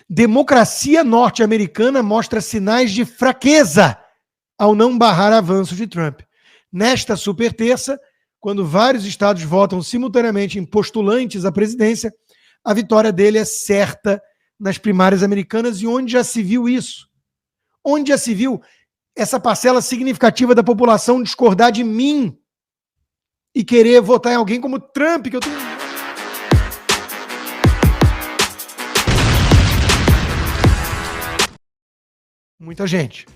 Democracia norte-americana mostra sinais de fraqueza ao não barrar avanços de Trump. Nesta super terça, quando vários estados votam simultaneamente em postulantes à presidência, a vitória dele é certa nas primárias americanas. E onde já se viu isso? Onde já se viu essa parcela significativa da população discordar de mim e querer votar em alguém como Trump, que eu tenho... Muita gente.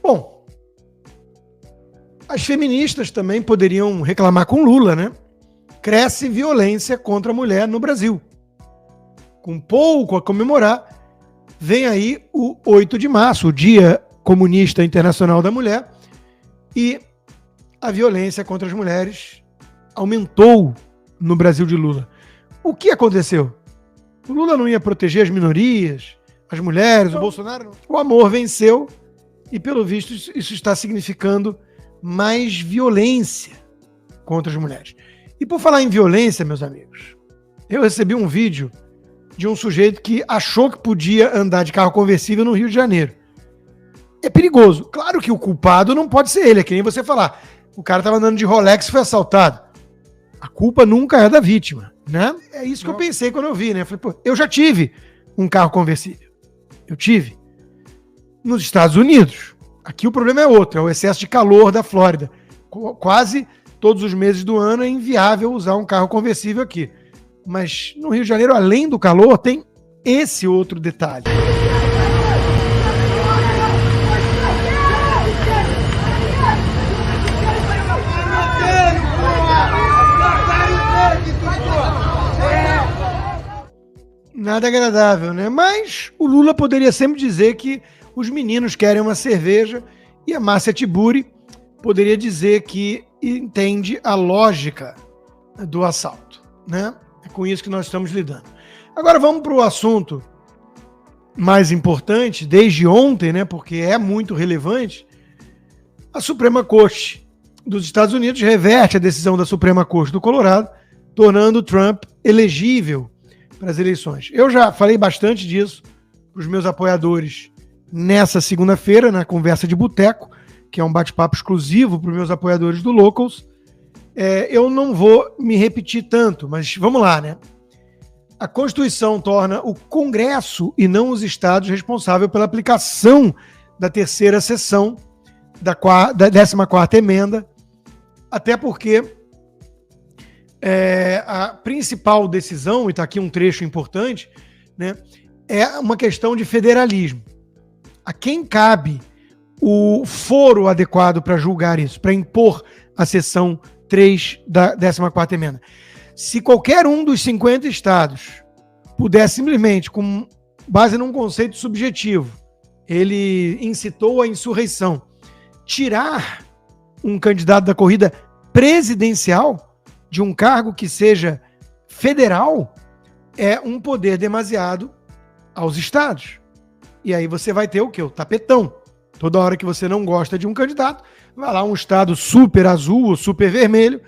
Bom, as feministas também poderiam reclamar com Lula, né? Cresce violência contra a mulher no Brasil. Com pouco a comemorar, vem aí o 8 de março, o Dia Comunista Internacional da Mulher, e a violência contra as mulheres aumentou no Brasil de Lula. O que aconteceu? O Lula não ia proteger as minorias, as mulheres, o Bolsonaro não. O amor venceu e, pelo visto, isso está significando mais violência contra as mulheres. E por falar em violência, meus amigos, eu recebi um vídeo de um sujeito que achou que podia andar de carro conversível no Rio de Janeiro. É perigoso. Claro que o culpado não pode ser ele, é que nem você falar. O cara estava andando de Rolex e foi assaltado. A culpa nunca é da vítima, né? É isso que eu pensei quando eu vi, né? Eu falei, pô, eu já tive um carro conversível. Eu tive. Nos Estados Unidos. Aqui o problema é outro, é o excesso de calor da Flórida. Quase todos os meses do ano é inviável usar um carro conversível aqui. Mas no Rio de Janeiro, além do calor, tem esse outro detalhe. Nada agradável, né? Mas o Lula poderia sempre dizer que os meninos querem uma cerveja e a Márcia Tiburi poderia dizer que entende a lógica do assalto, né? É com isso que nós estamos lidando. Agora vamos para o assunto mais importante, desde ontem, né? Porque é muito relevante. A Suprema Corte dos Estados Unidos reverte a decisão da Suprema Corte do Colorado, tornando Trump elegível para as eleições. Eu já falei bastante disso para os meus apoiadores nessa segunda-feira, na Conversa de Boteco, que é um bate-papo exclusivo para os meus apoiadores do Locals. Eu não vou me repetir tanto, mas vamos lá, né? A Constituição torna o Congresso e não os estados responsável pela aplicação da terceira seção da 14ª emenda, até porque a principal decisão, e está aqui um trecho importante, né, é uma questão de federalismo. A quem cabe o foro adequado para julgar isso, para impor a seção 3 da 14ª emenda? Se qualquer um dos 50 estados puder simplesmente, com base num conceito subjetivo, ele incitou a insurreição, tirar um candidato da corrida presidencial de um cargo que seja federal, é um poder demasiado aos estados. E aí você vai ter o quê? O tapetão. Toda hora que você não gosta de um candidato, vai lá um estado super azul ou super vermelho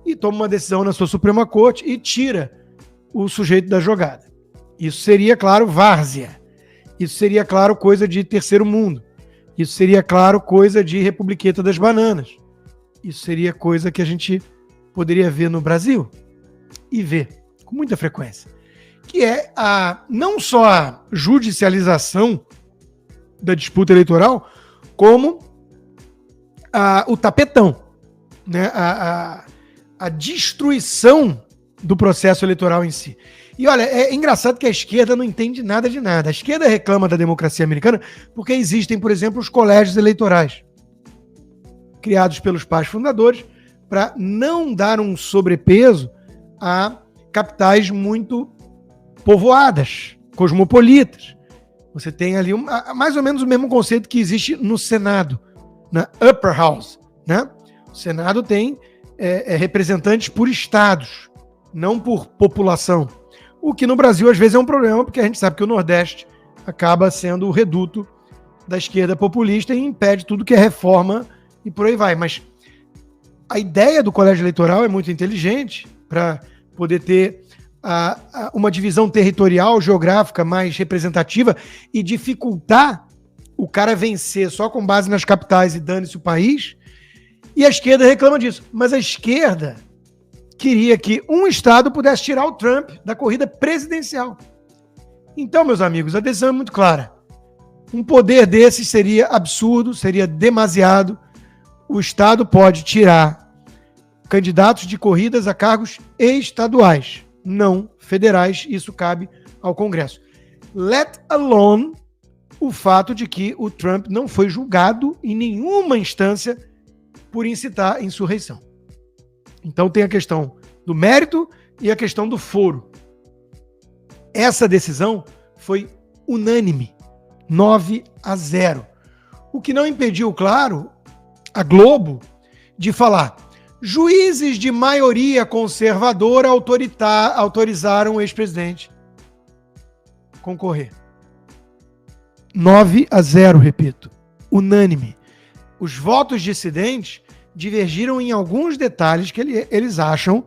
e toma uma decisão na sua Suprema Corte e tira o sujeito da jogada. Isso seria, claro, várzea. Isso seria, claro, coisa de terceiro mundo. Isso seria, claro, coisa de Republiqueta das Bananas. Isso seria coisa que a gente poderia ver no Brasil e ver com muita frequência, que é não só a judicialização da disputa eleitoral, como o tapetão, né? A destruição do processo eleitoral em si. E olha, é engraçado que a esquerda não entende nada de nada. A esquerda reclama da democracia americana porque existem, por exemplo, os colégios eleitorais, criados pelos pais fundadores, para não dar um sobrepeso a capitais muito povoadas, cosmopolitas. Você tem ali mais ou menos o mesmo conceito que existe no Senado, na Upper House, né? O Senado tem representantes por estados, não por população. O que no Brasil às vezes é um problema, porque a gente sabe que o Nordeste acaba sendo o reduto da esquerda populista e impede tudo que é reforma e por aí vai. Mas a ideia do colégio eleitoral é muito inteligente para poder ter uma divisão territorial, geográfica mais representativa e dificultar o cara vencer só com base nas capitais e dane-se o país. E a esquerda reclama disso. Mas a esquerda queria que um estado pudesse tirar o Trump da corrida presidencial. Então, meus amigos, a decisão é muito clara. Um poder desses seria absurdo, seria demasiado. O estado pode tirar candidatos de corridas a cargos estaduais, não federais. Isso cabe ao Congresso. Let alone o fato de que o Trump não foi julgado em nenhuma instância por incitar insurreição. Então tem a questão do mérito e a questão do foro. Essa decisão foi unânime, 9-0. O que não impediu, claro, a Globo de falar: juízes de maioria conservadora autorizaram o ex-presidente concorrer. 9-0, repito, unânime. Os votos dissidentes divergiram em alguns detalhes que eles acham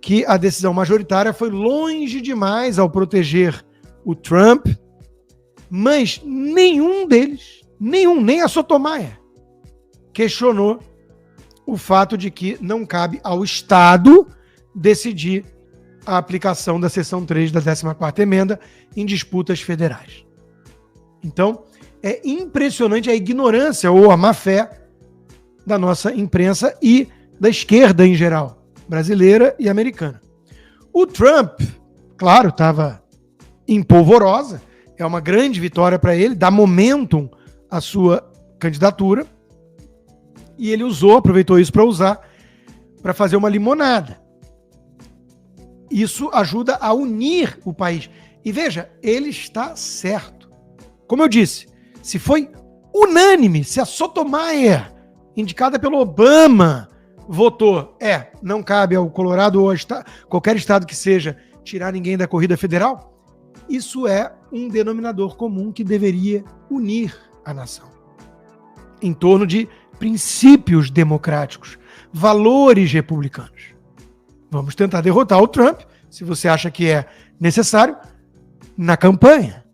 que a decisão majoritária foi longe demais ao proteger o Trump, mas nenhum deles, nem a Sotomayor, questionou o fato de que não cabe ao Estado decidir a aplicação da seção 3 da 14ª emenda em disputas federais. Então, é impressionante a ignorância ou a má-fé da nossa imprensa e da esquerda em geral, brasileira e americana. O Trump, claro, estava em polvorosa, é uma grande vitória para ele, dá momentum à sua candidatura, e ele aproveitou isso para fazer uma limonada. Isso ajuda a unir o país. E veja, ele está certo. Como eu disse, se foi unânime, se a Sotomayor, indicada pelo Obama, votou, não cabe ao Colorado ou qualquer estado que seja tirar ninguém da corrida federal, isso é um denominador comum que deveria unir a nação em torno de princípios democráticos, valores republicanos. Vamos tentar derrotar o Trump, se você acha que é necessário, na campanha,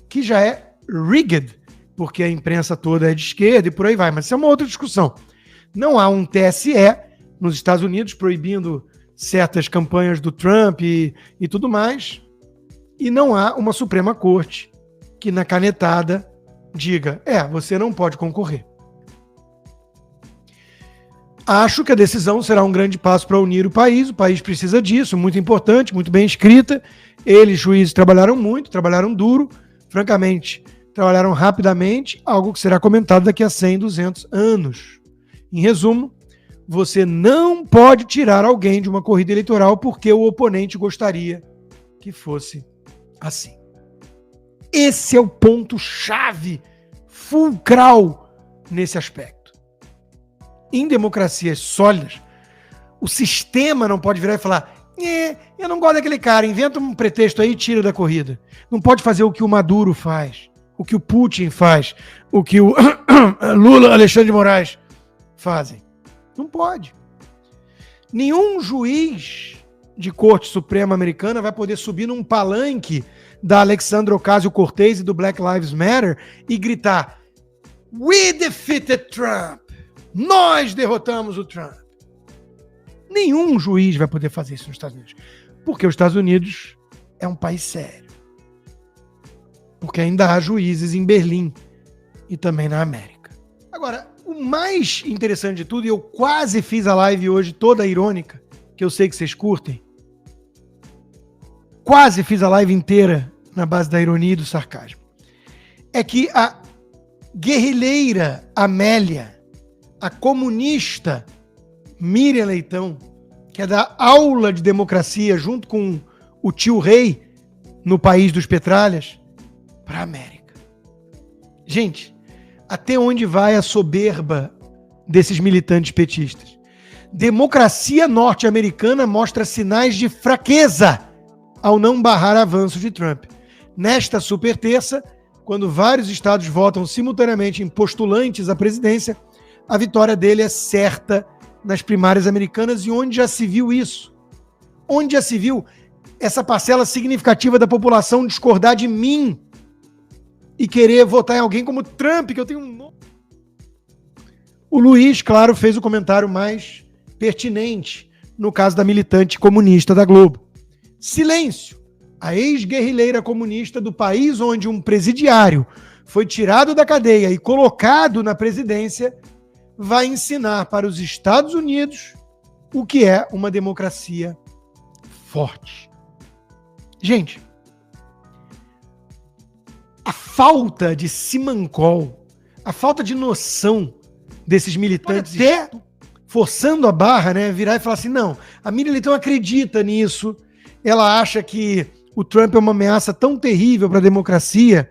que já é rigged, porque a imprensa toda é de esquerda e por aí vai, mas isso é uma outra discussão. Não há um TSE nos Estados Unidos proibindo certas campanhas do Trump e tudo mais, e não há uma Suprema Corte que na canetada diga, você não pode concorrer. Acho que a decisão será um grande passo para unir o país precisa disso, muito importante, muito bem escrita. Eles, juízes, trabalharam muito, trabalharam duro, francamente, trabalharam rapidamente, algo que será comentado daqui a 100, 200 anos. Em resumo, você não pode tirar alguém de uma corrida eleitoral porque o oponente gostaria que fosse assim. Esse é o ponto-chave fulcral nesse aspecto. Em democracias sólidas, o sistema não pode virar e falar: eu não gosto daquele cara, inventa um pretexto aí e tira da corrida. Não pode fazer o que o Maduro faz, o que o Putin faz, o que o Lula, Alexandre de Moraes fazem. Não pode. Nenhum juiz de Corte Suprema americana vai poder subir num palanque da Alexandra Ocasio-Cortez e do Black Lives Matter e gritar: "We defeated Trump! Nós derrotamos o Trump!" Nenhum juiz vai poder fazer isso nos Estados Unidos. Porque os Estados Unidos é um país sério. Porque ainda há juízes em Berlim e também na América. Agora, o mais interessante de tudo, e eu quase fiz a live hoje toda irônica, que eu sei que vocês curtem, quase fiz a live inteira na base da ironia e do sarcasmo, é que a guerrilheira Amélia, a comunista Miriam Leitão, que é da aula de democracia junto com o tio rei no país dos petralhas, para a América. Gente, até onde vai a soberba desses militantes petistas? Democracia norte-americana mostra sinais de fraqueza ao não barrar avanços de Trump. Nesta super terça, quando vários estados votam simultaneamente em postulantes à presidência, a vitória dele é certa nas primárias americanas. E onde já se viu isso? Onde já se viu essa parcela significativa da população discordar de mim e querer votar em alguém como Trump, que eu tenho um... O Luiz, claro, fez o comentário mais pertinente no caso da militante comunista da Globo. Silêncio. A ex-guerrilheira comunista do país onde um presidiário foi tirado da cadeia e colocado na presidência vai ensinar para os Estados Unidos o que é uma democracia forte. Gente, a falta de simancol, a falta de noção desses militantes, até forçando a barra, né, virar e falar assim, não, a Miriam Leitão acredita nisso, ela acha que o Trump é uma ameaça tão terrível para a democracia,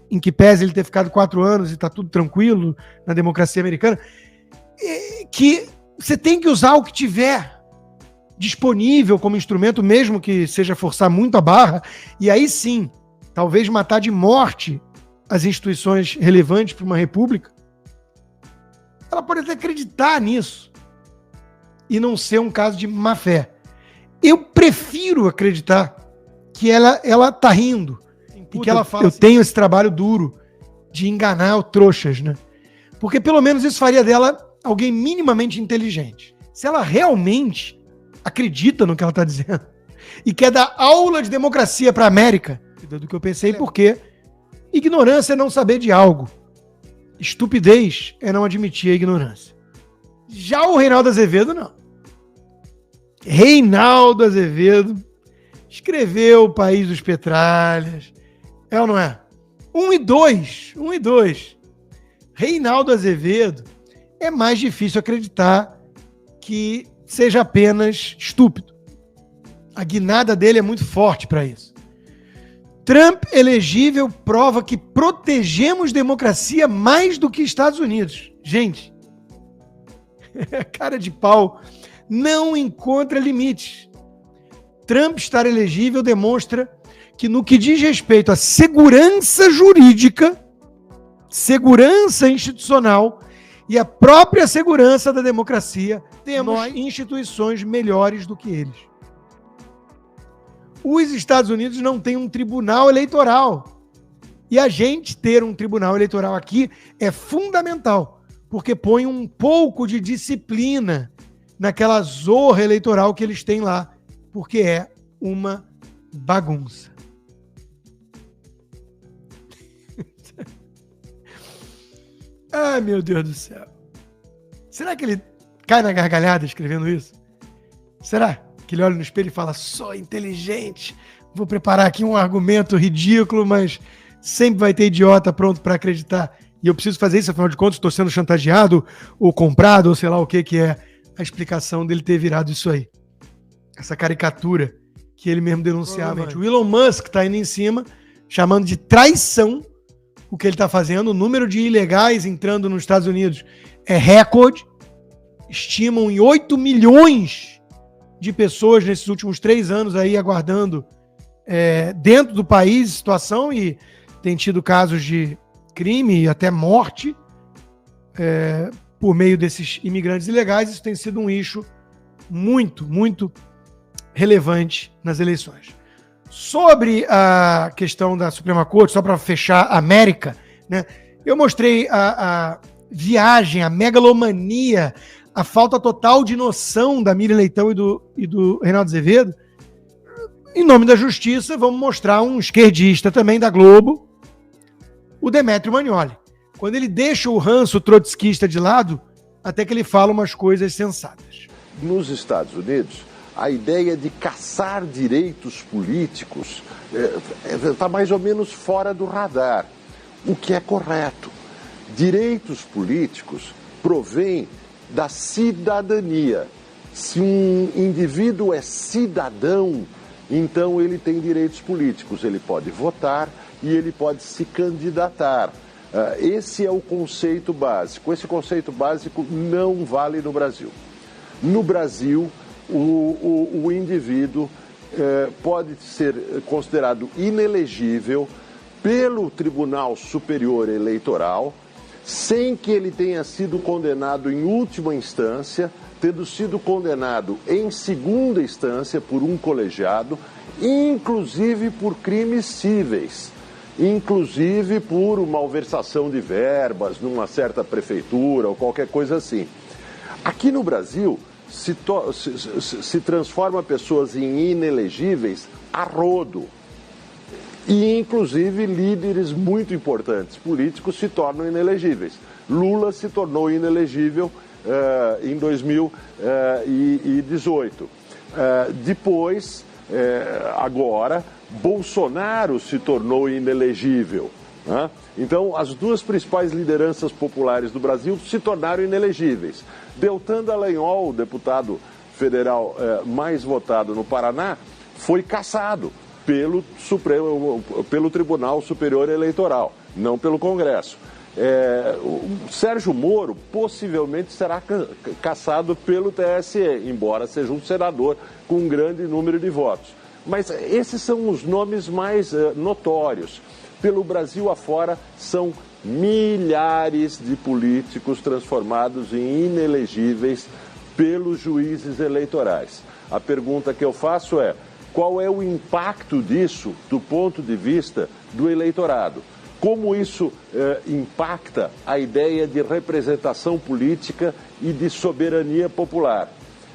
em que pese ele ter ficado 4 anos e está tudo tranquilo na democracia americana, que você tem que usar o que tiver disponível como instrumento, mesmo que seja forçar muito a barra, e aí sim, talvez matar de morte as instituições relevantes para uma república. Ela pode até acreditar nisso e não ser um caso de má fé. Eu prefiro acreditar que ela tá rindo e que ela fala, eu tenho esse trabalho duro de enganar trouxas, né? Porque pelo menos isso faria dela alguém minimamente inteligente. Se ela realmente acredita no que ela está dizendo e quer dar aula de democracia para a América, do que eu pensei, porque ignorância é não saber de algo. Estupidez é não admitir a ignorância. Já o Reinaldo Azevedo, não. Reinaldo Azevedo escreveu O País dos Petralhas. É ou não é? 1 e 2. Reinaldo Azevedo é mais difícil acreditar que seja apenas estúpido. A guinada dele é muito forte para isso. Trump elegível prova que protegemos democracia mais do que Estados Unidos. Gente, cara de pau não encontra limites. Trump estar elegível demonstra que no que diz respeito à segurança jurídica, segurança institucional e a própria segurança da democracia, temos instituições melhores do que eles. Os Estados Unidos não têm um tribunal eleitoral. E a gente ter um tribunal eleitoral aqui é fundamental, porque põe um pouco de disciplina naquela zorra eleitoral que eles têm lá, porque é uma bagunça. Ai, meu Deus do céu. Será que ele cai na gargalhada escrevendo isso? Será que ele olha no espelho e fala, sou inteligente, vou preparar aqui um argumento ridículo, mas sempre vai ter idiota pronto para acreditar. E eu preciso fazer isso, afinal de contas, estou sendo chantageado ou comprado, ou sei lá o que é a explicação dele ter virado isso aí. Essa caricatura que ele mesmo denunciava. O Elon Musk está indo em cima, chamando de traição o que ele está fazendo. O número de ilegais entrando nos Estados Unidos é recorde. Estimam em 8 milhões de pessoas nesses últimos 3 anos aí aguardando dentro do país situação, e tem tido casos de crime e até morte por meio desses imigrantes ilegais. Isso tem sido um eixo muito, muito relevante nas eleições. Sobre a questão da Suprema Corte, só para fechar a América, né, eu mostrei a viagem, a megalomania, a falta total de noção da Miriam Leitão e do Reinaldo Azevedo. Em nome da justiça, vamos mostrar um esquerdista também da Globo, o Demetrio Magnoli. Quando ele deixa o ranço trotskista de lado, até que ele fala umas coisas sensatas. Nos Estados Unidos, a ideia de caçar direitos políticos está mais ou menos fora do radar, o que é correto. Direitos políticos provêm da cidadania. Se um indivíduo é cidadão, então ele tem direitos políticos. Ele pode votar e ele pode se candidatar. Esse é o conceito básico. Esse conceito básico não vale no Brasil. No Brasil, o indivíduo pode ser considerado inelegível pelo Tribunal Superior Eleitoral sem que ele tenha sido condenado em última instância, tendo sido condenado em segunda instância por um colegiado, inclusive por crimes cíveis, inclusive por malversação de verbas numa certa prefeitura ou qualquer coisa assim. Aqui no Brasil, se transforma pessoas em inelegíveis a rodo. E, inclusive, líderes muito importantes políticos se tornam inelegíveis. Lula se tornou inelegível em 2018. Depois, agora, Bolsonaro se tornou inelegível. Né? Então, as duas principais lideranças populares do Brasil se tornaram inelegíveis. Deltan Dallagnol, o deputado federal mais votado no Paraná, foi cassado pelo Tribunal Superior Eleitoral, não pelo Congresso. O Sérgio Moro possivelmente será cassado pelo TSE, embora seja um senador com um grande número de votos. Mas esses são os nomes mais notórios. Pelo Brasil afora, são milhares de políticos transformados em inelegíveis pelos juízes eleitorais. A pergunta que eu faço é: qual é o impacto disso do ponto de vista do eleitorado? Como isso impacta a ideia de representação política e de soberania popular?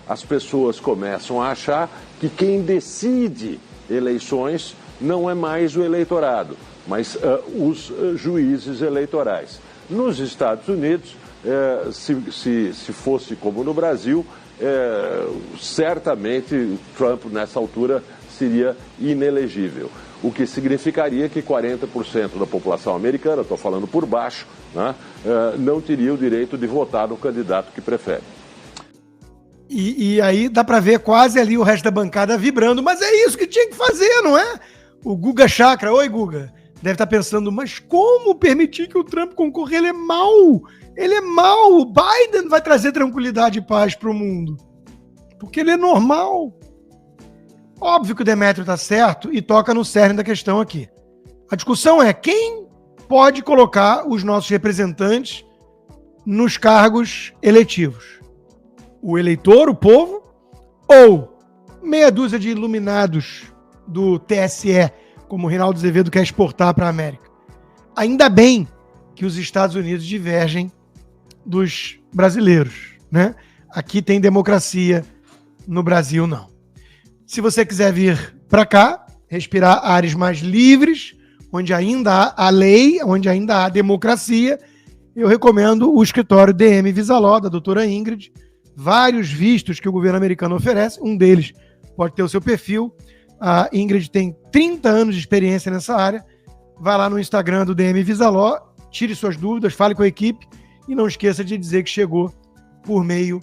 As pessoas começam a achar que quem decide eleições não é mais o eleitorado, mas os juízes eleitorais. Nos Estados Unidos, se fosse como no Brasil, certamente Trump, nessa altura, seria inelegível. O que significaria que 40% da população americana, estou falando por baixo, né, não teria o direito de votar no candidato que prefere. E aí dá para ver quase ali o resto da bancada vibrando, mas é isso que tinha que fazer, não é? O Guga Chakra, oi Guga, deve estar pensando, mas como permitir que o Trump concorra? Ele é mau! Ele é mau! O Biden vai trazer tranquilidade e paz para o mundo. Porque ele é normal. Óbvio que o Demétrio está certo e toca no cerne da questão aqui. A discussão é quem pode colocar os nossos representantes nos cargos eletivos. O eleitor, o povo, ou meia dúzia de iluminados do TSE, como o Reinaldo Azevedo quer exportar para a América. Ainda bem que os Estados Unidos divergem dos brasileiros, né? Aqui tem democracia, no Brasil não. Se você quiser vir para cá, respirar ares mais livres, onde ainda há a lei, onde ainda há democracia, eu recomendo o escritório DM Visaló, da doutora Ingrid, vários vistos que o governo americano oferece, um deles pode ter o seu perfil. A Ingrid tem 30 anos de experiência nessa área. Vai lá no Instagram do DM Visaló, tire suas dúvidas, fale com a equipe e não esqueça de dizer que chegou por meio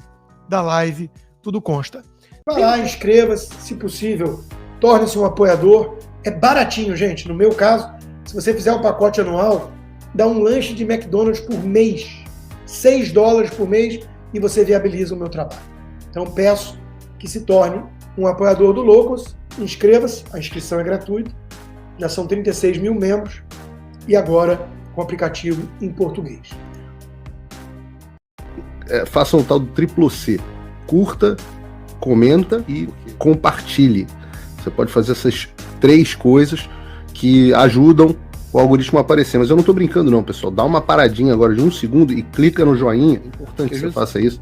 da live, tudo consta. Vai lá, inscreva-se, se possível, torne-se um apoiador. É baratinho, gente. No meu caso, se você fizer um pacote anual, dá um lanche de McDonald's por mês, $6 por mês, e você viabiliza o meu trabalho. Então peço que se torne um apoiador do Loucos, inscreva-se, a inscrição é gratuita, já são 36 mil membros, e agora com o aplicativo em português. Faça um tal do triplo C, curta, comenta e compartilhe. Você pode fazer essas 3 coisas que ajudam o algoritmo a aparecer. Mas eu não estou brincando não, pessoal. Dá uma paradinha agora de 1 segundo e clica no joinha. É importante que você faça isso.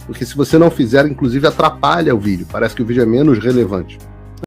Porque se você não fizer, inclusive atrapalha o vídeo. Parece que o vídeo é menos relevante.